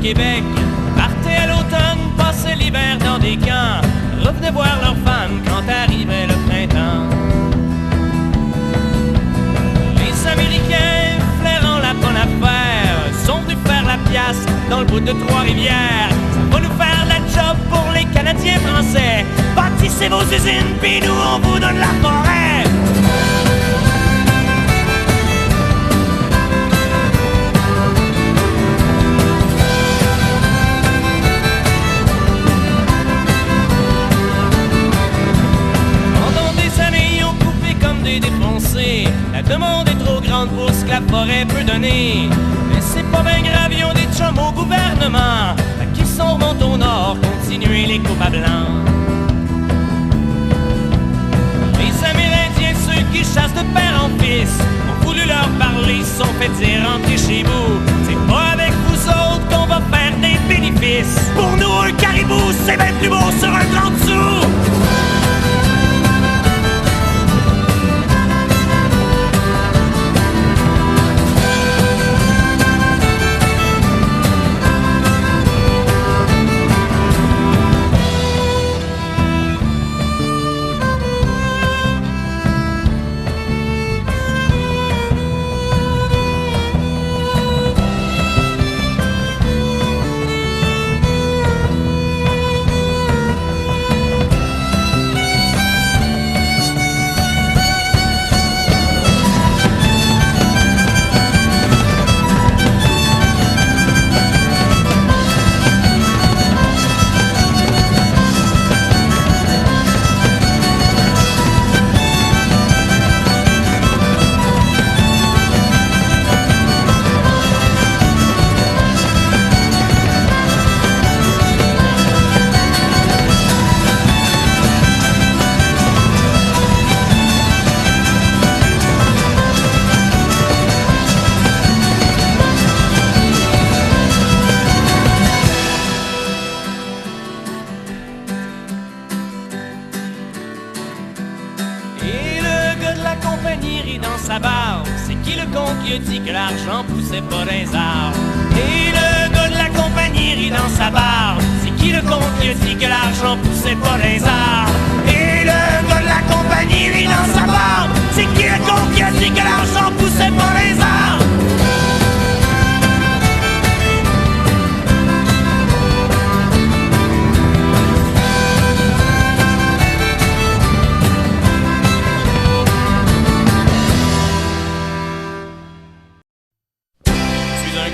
Québec partaient à l'automne, passaient l'hiver dans des camps, revenaient voir leurs femmes quand arrivait le printemps. Les Américains, flairant la bonne affaire, sont venus faire la pièce dans le bout de Trois-Rivières. Ça va nous faire la job pour les Canadiens français. Bâtissez vos usines, puis nous on vous donne la forêt. La demande est trop grande pour ce que la forêt peut donner. Mais c'est pas bien grave, ils ont des chums au gouvernement qui sont remontés au nord, continuer les coupes à blanc. Les Amérindiens, ceux qui chassent de père en fils, ont voulu leur parler, se sont fait dire rentrez chez vous. C'est pas avec vous autres qu'on va faire des bénéfices. Pour nous, un caribou, c'est bien plus beau sur un 30 sous.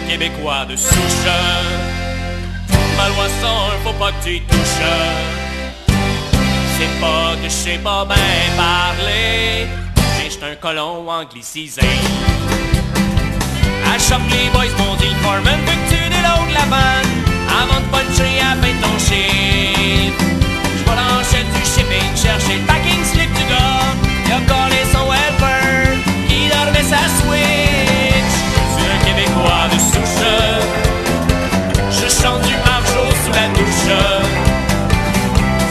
Québécois de souche, ma loi 101, faut pas que tu y touches. C'est pas que je sais pas bien parler, mais j'suis un colon anglicisé. À choc les boys m'ont dit le foreman veut que tu délogues la vanne avant de puncher à fin de ton shift. J'vais dans la chaîne du shipping chercher le packing slip du gars. Y'a collé son helper qui dormait sa switch. Je suis un Québécois de souche, je chante du margeau sous la douche.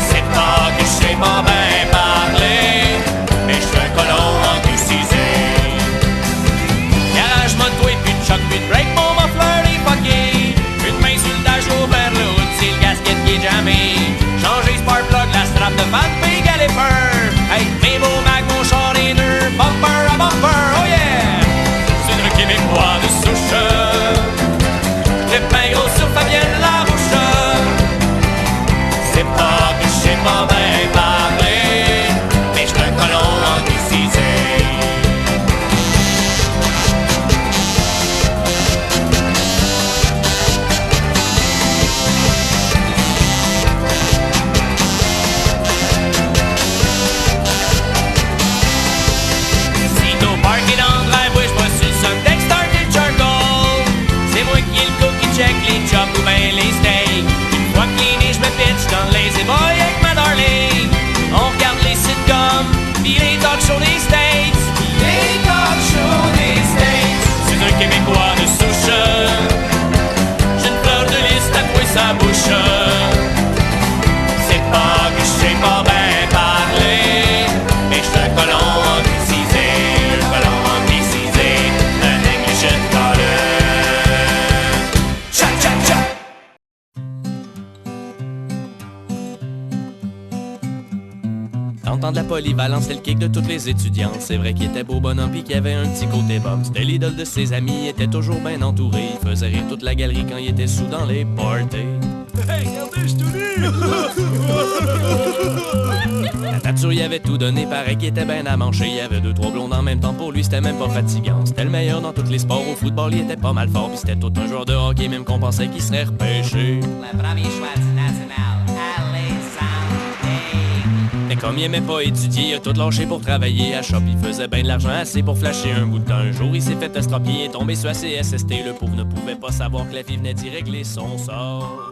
C'est pas que je sais pas bien parler, mais je suis un colon anglicisé. Garage moto et puis de choc, puis de break, mon muffler est fucké. Une main sur le dash vers le hood, c'est le gasket qui est jammé. Changer spark plug, la strap de fan, puis caliper. Hey, mes beaux mag, mon char et nœuds, bumper à bumper, oh yeah! C'est un Québécois de souche, les pains gros sur Fabienne Larouche. C'est pas que je sais pas bien parler, mais j'suis un colon anglicisé. Sitôt parké dans le driveway, j'passe sur le Sundex, starter le charcoal. C'est moi qui ai le go qui check les jobs ou ben les steaks. Une fois cleané, j'me pitch dans le lazy boy avec ma darling. On regarde les sitcoms, pis les talk shows des States. Les talk shows des States. Je suis un Québécois de souche, j'ai une fleur de lys tatouée sa bouche. C'est pas que je sais pas bien parler, mais j'suis un colon anglicisé. Un colon anglicisé, un English scholar. Cha cha cha. L'entente de la polyvalence, c'était le kick de toutes les étudiantes. C'est vrai qu'il était beau bonhomme pis qu'il avait un petit côté bum. C'était l'idole de ses amis, il était toujours bien entouré. Il faisait rire toute la galerie quand il était sous dans les parties. Hey, regardez, je te dis! La nature y avait tout donné, pareil qu'il était ben à manger. Il y avait 2-3 blondes en même temps, pour lui c'était même pas fatigant. C'était le meilleur dans tous les sports, au football il était pas mal fort. Pis c'était tout un joueur de hockey, même qu'on pensait qu'il serait repêché. Le premier choix du national, Alexandre. Mais comme il aimait pas étudier, il a tout lâché pour travailler à shop. Il faisait ben de l'argent assez pour flasher un bout de temps. Un jour il s'est fait estropier et tombé sur la CSST. Le pauvre ne pouvait pas savoir que la vie venait d'y régler son sort.